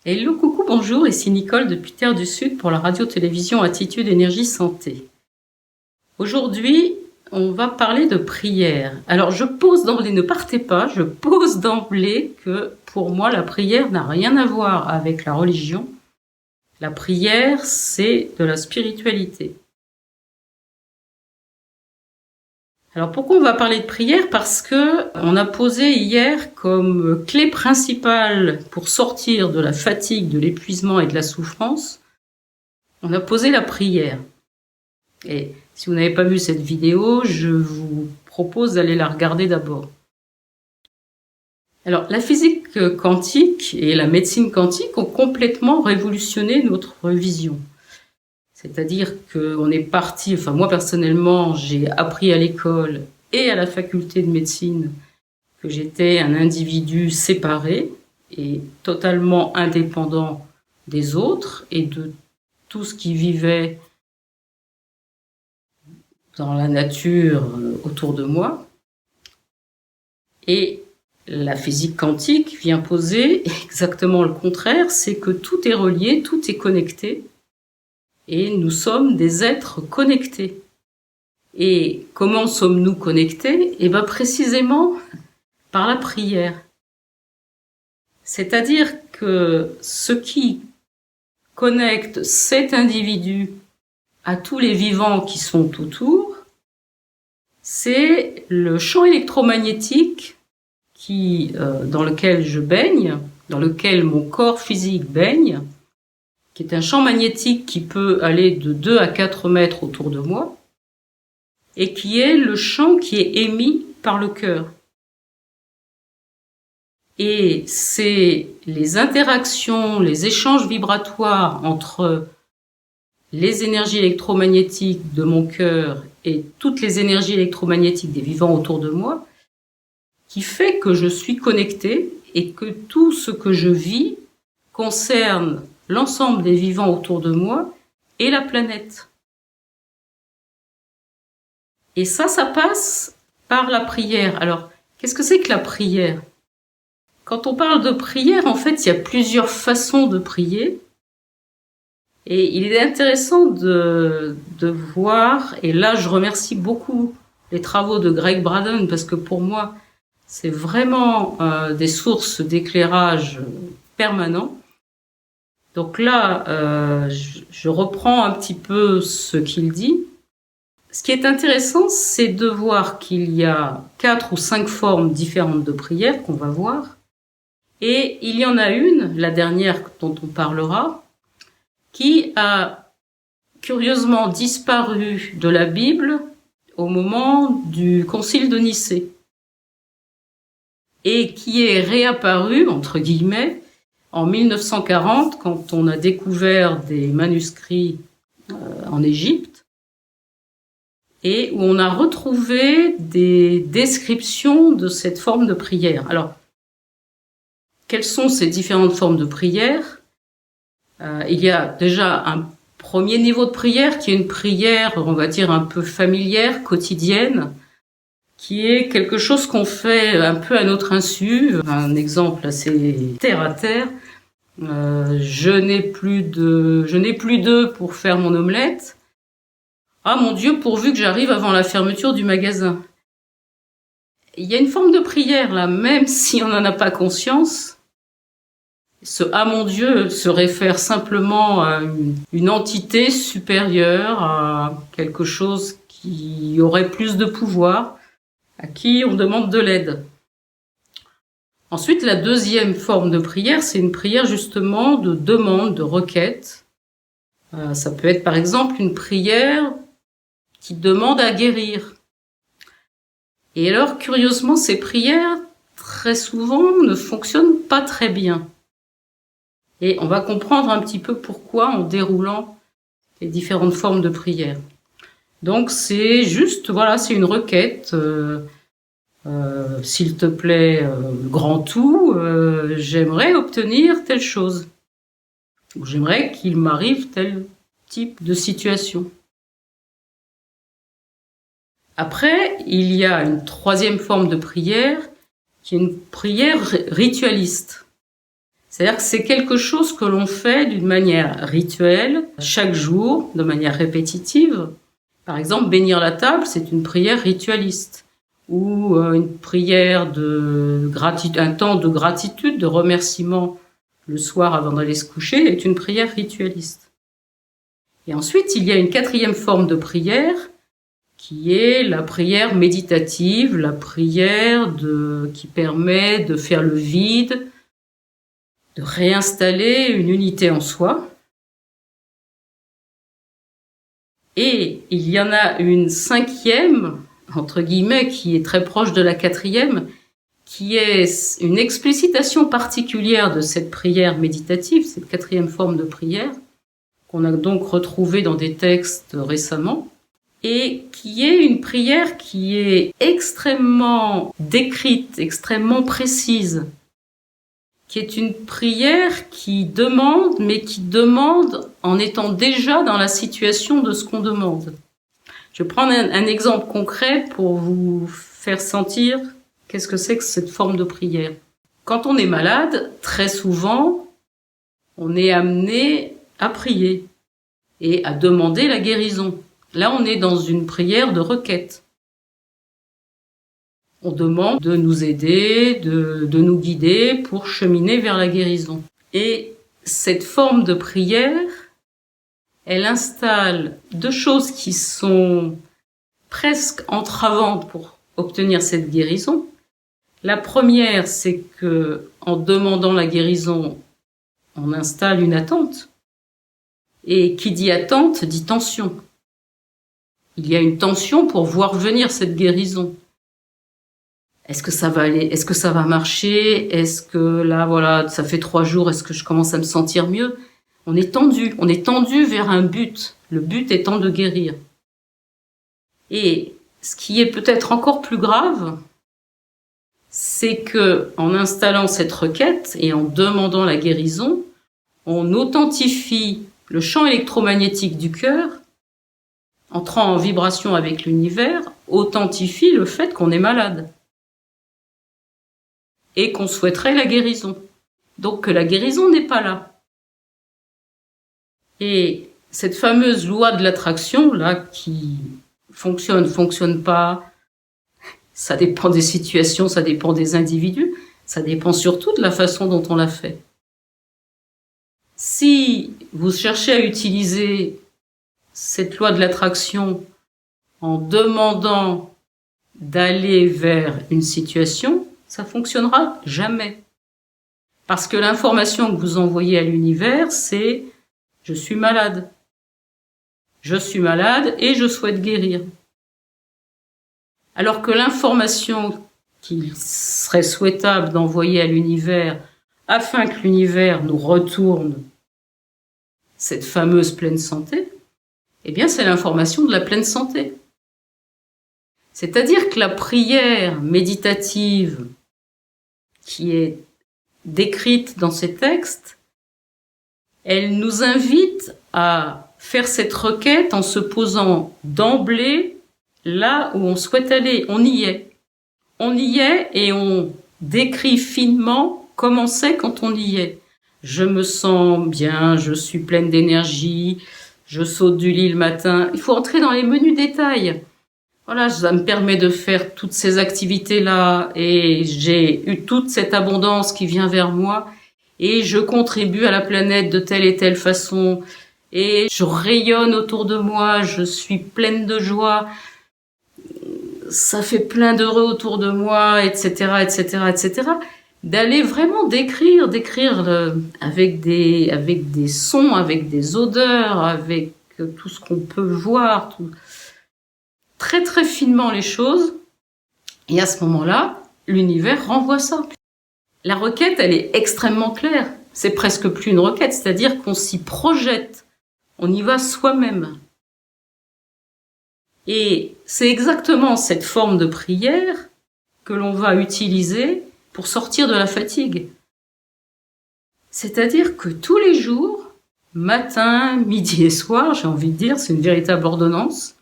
Hello, coucou, bonjour, ici Nicole depuis Terre du Sud pour la radio-télévision Attitude Énergie Santé. Aujourd'hui, on va parler de prière. Alors je pose d'emblée, ne partez pas, je pose d'emblée que pour moi la prière n'a rien à voir avec la religion. La prière, c'est de la spiritualité. Alors pourquoi on va parler de prière? Parce que on a posé hier comme clé principale pour sortir de la fatigue, de l'épuisement et de la souffrance, on a posé la prière. Et si vous n'avez pas vu cette vidéo, je vous propose d'aller la regarder d'abord. Alors, la physique quantique et la médecine quantique ont complètement révolutionné notre vision. C'est-à-dire qu'on est parti, enfin moi personnellement, j'ai appris à l'école et à la faculté de médecine que j'étais un individu séparé et totalement indépendant des autres et de tout ce qui vivait dans la nature autour de moi. Et la physique quantique vient poser exactement le contraire, c'est que tout est relié, tout est connecté, et nous sommes des êtres connectés. Et comment sommes-nous connectés? Eh bien précisément par la prière. C'est-à-dire que ce qui connecte cet individu à tous les vivants qui sont autour, c'est le champ électromagnétique dans lequel je baigne, dans lequel mon corps physique baigne, qui est un champ magnétique qui peut aller de 2 à 4 mètres autour de moi, et qui est le champ qui est émis par le cœur. Et c'est les interactions, les échanges vibratoires entre les énergies électromagnétiques de mon cœur et toutes les énergies électromagnétiques des vivants autour de moi qui fait que je suis connectée et que tout ce que je vis concerne l'ensemble des vivants autour de moi et la planète. Et ça passe par la prière. Alors, qu'est-ce que c'est que la prière? Quand on parle de prière, en fait, il y a plusieurs façons de prier. Et il est intéressant de voir, et là je remercie beaucoup les travaux de Greg Braden, parce que pour moi, c'est vraiment des sources d'éclairage permanents. Donc là, je reprends un petit peu ce qu'il dit. Ce qui est intéressant, c'est de voir qu'il y a 4 ou 5 formes différentes de prière qu'on va voir. Et il y en a une, la dernière dont on parlera, qui a curieusement disparu de la Bible au moment du Concile de Nicée et qui est réapparu, entre guillemets, en 1940 quand on a découvert des manuscrits en Égypte et où on a retrouvé des descriptions de cette forme de prière. Alors, quelles sont ces différentes formes de prière? Il y a déjà un premier niveau de prière qui est une prière, on va dire, un peu familière, quotidienne, qui est quelque chose qu'on fait un peu à notre insu. Un exemple assez terre à terre. Je n'ai plus d'œufs pour faire mon omelette. Ah mon Dieu, pourvu que j'arrive avant la fermeture du magasin. Il y a une forme de prière là, même si on n'en a pas conscience. Ce « ah mon Dieu » se réfère simplement à une entité supérieure, à quelque chose qui aurait plus de pouvoir, à qui on demande de l'aide. Ensuite, la deuxième forme de prière, c'est une prière justement de demande, de requête. Ça peut être par exemple une prière qui demande à guérir. Et alors, curieusement, ces prières, très souvent, ne fonctionnent pas très bien. Et on va comprendre un petit peu pourquoi en déroulant les différentes formes de prière. Donc c'est juste, voilà, c'est une requête. S'il te plaît, grand tout, j'aimerais obtenir telle chose. Ou j'aimerais qu'il m'arrive tel type de situation. Après, il y a une troisième forme de prière qui est une prière ritualiste. C'est-à-dire que c'est quelque chose que l'on fait d'une manière rituelle, chaque jour, de manière répétitive. Par exemple, bénir la table, c'est une prière ritualiste. Ou une prière de gratitude, un temps de gratitude, de remerciement le soir avant d'aller se coucher, est une prière ritualiste. Et ensuite, il y a une quatrième forme de prière, qui est la prière méditative, la prière qui permet de faire le vide, de réinstaller une unité en soi. Et il y en a une cinquième, entre guillemets, qui est très proche de la quatrième, qui est une explicitation particulière de cette prière méditative, cette quatrième forme de prière, qu'on a donc retrouvée dans des textes récemment, et qui est une prière qui est extrêmement décrite, extrêmement précise, qui est une prière qui demande, mais qui demande en étant déjà dans la situation de ce qu'on demande. Je vais prendre un exemple concret pour vous faire sentir qu'est-ce que c'est que cette forme de prière. Quand on est malade, très souvent, on est amené à prier et à demander la guérison. Là, on est dans une prière de requête. On demande de nous aider, de nous guider pour cheminer vers la guérison. Et cette forme de prière, elle installe deux choses qui sont presque entravantes pour obtenir cette guérison. La première, c'est que, en demandant la guérison, on installe une attente. Et qui dit attente, dit tension. Il y a une tension pour voir venir cette guérison. Est-ce que ça va aller? Est-ce que ça va marcher? Est-ce que là, voilà, ça fait 3 jours, est-ce que je commence à me sentir mieux? On est tendu vers un but. Le but étant de guérir. Et ce qui est peut-être encore plus grave, c'est que, en installant cette requête et en demandant la guérison, on authentifie le champ électromagnétique du cœur, entrant en vibration avec l'univers, authentifie le fait qu'on est malade. Et qu'on souhaiterait la guérison. Donc que la guérison n'est pas là. Et cette fameuse loi de l'attraction, là, qui fonctionne pas, ça dépend des situations, ça dépend des individus, ça dépend surtout de la façon dont on l'a fait. Si vous cherchez à utiliser cette loi de l'attraction en demandant d'aller vers une situation, ça fonctionnera jamais. Parce que l'information que vous envoyez à l'univers, c'est « je suis malade ». Je suis malade et je souhaite guérir. Alors que l'information qu'il serait souhaitable d'envoyer à l'univers afin que l'univers nous retourne cette fameuse pleine santé, eh bien c'est l'information de la pleine santé. C'est-à-dire que la prière méditative qui est décrite dans ces textes, elle nous invite à faire cette requête en se posant d'emblée là où on souhaite aller. On y est. On y est et on décrit finement comment c'est quand on y est. Je me sens bien, je suis pleine d'énergie, je saute du lit le matin. Il faut entrer dans les menus détails. Voilà, ça me permet de faire toutes ces activités-là et j'ai eu toute cette abondance qui vient vers moi et je contribue à la planète de telle et telle façon et je rayonne autour de moi, je suis pleine de joie, ça fait plein d'heureux autour de moi, etc., etc., etc. D'aller vraiment décrire avec des sons, avec des odeurs, avec tout ce qu'on peut voir, très très finement les choses, et à ce moment-là, l'univers renvoie ça. La requête, elle est extrêmement claire. C'est presque plus une requête, c'est-à-dire qu'on s'y projette. On y va soi-même. Et c'est exactement cette forme de prière que l'on va utiliser pour sortir de la fatigue. C'est-à-dire que tous les jours, matin, midi et soir, j'ai envie de dire, c'est une véritable ordonnance,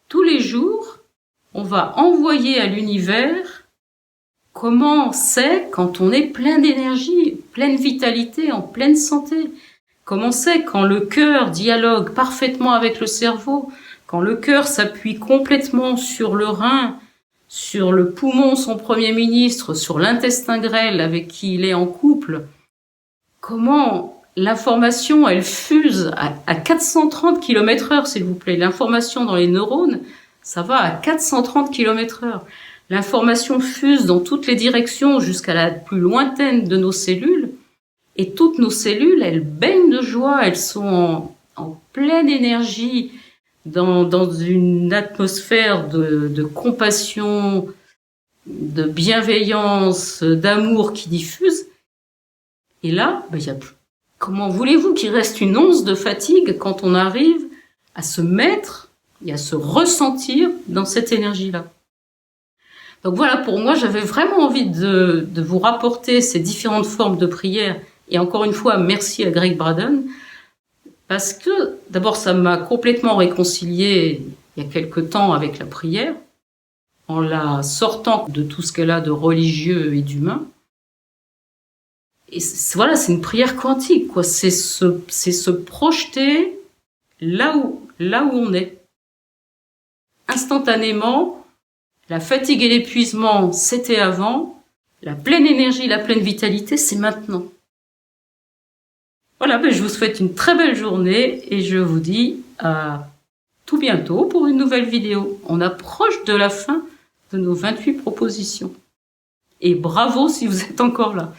tous les jours, on va envoyer à l'univers comment c'est quand on est plein d'énergie, pleine vitalité, en pleine santé. Comme on sait, quand le cœur dialogue parfaitement avec le cerveau, quand le cœur s'appuie complètement sur le rein, sur le poumon, son premier ministre, sur l'intestin grêle avec qui il est en couple, comment l'information, elle fuse à 430 km/h, s'il vous plaît. L'information dans les neurones, ça va à 430 km/h. L'information fuse dans toutes les directions jusqu'à la plus lointaine de nos cellules. Et toutes nos cellules, elles baignent de joie, elles sont en pleine énergie, dans une atmosphère de compassion, de bienveillance, d'amour qui diffuse. Et là, y a plus. Comment voulez-vous qu'il reste une once de fatigue quand on arrive à se mettre et à se ressentir dans cette énergie-là? Donc voilà, pour moi, j'avais vraiment envie de vous rapporter ces différentes formes de prière. Et encore une fois, merci à Gregg Braden, parce que d'abord, ça m'a complètement réconciliée il y a quelque temps avec la prière, en la sortant de tout ce qu'elle a de religieux et d'humain. Et voilà, c'est une prière quantique, quoi. C'est se projeter là où on est. Instantanément, la fatigue et l'épuisement, c'était avant. La pleine énergie, la pleine vitalité, c'est maintenant. Voilà, je vous souhaite une très belle journée et je vous dis à tout bientôt pour une nouvelle vidéo. On approche de la fin de nos 28 propositions. Et bravo si vous êtes encore là.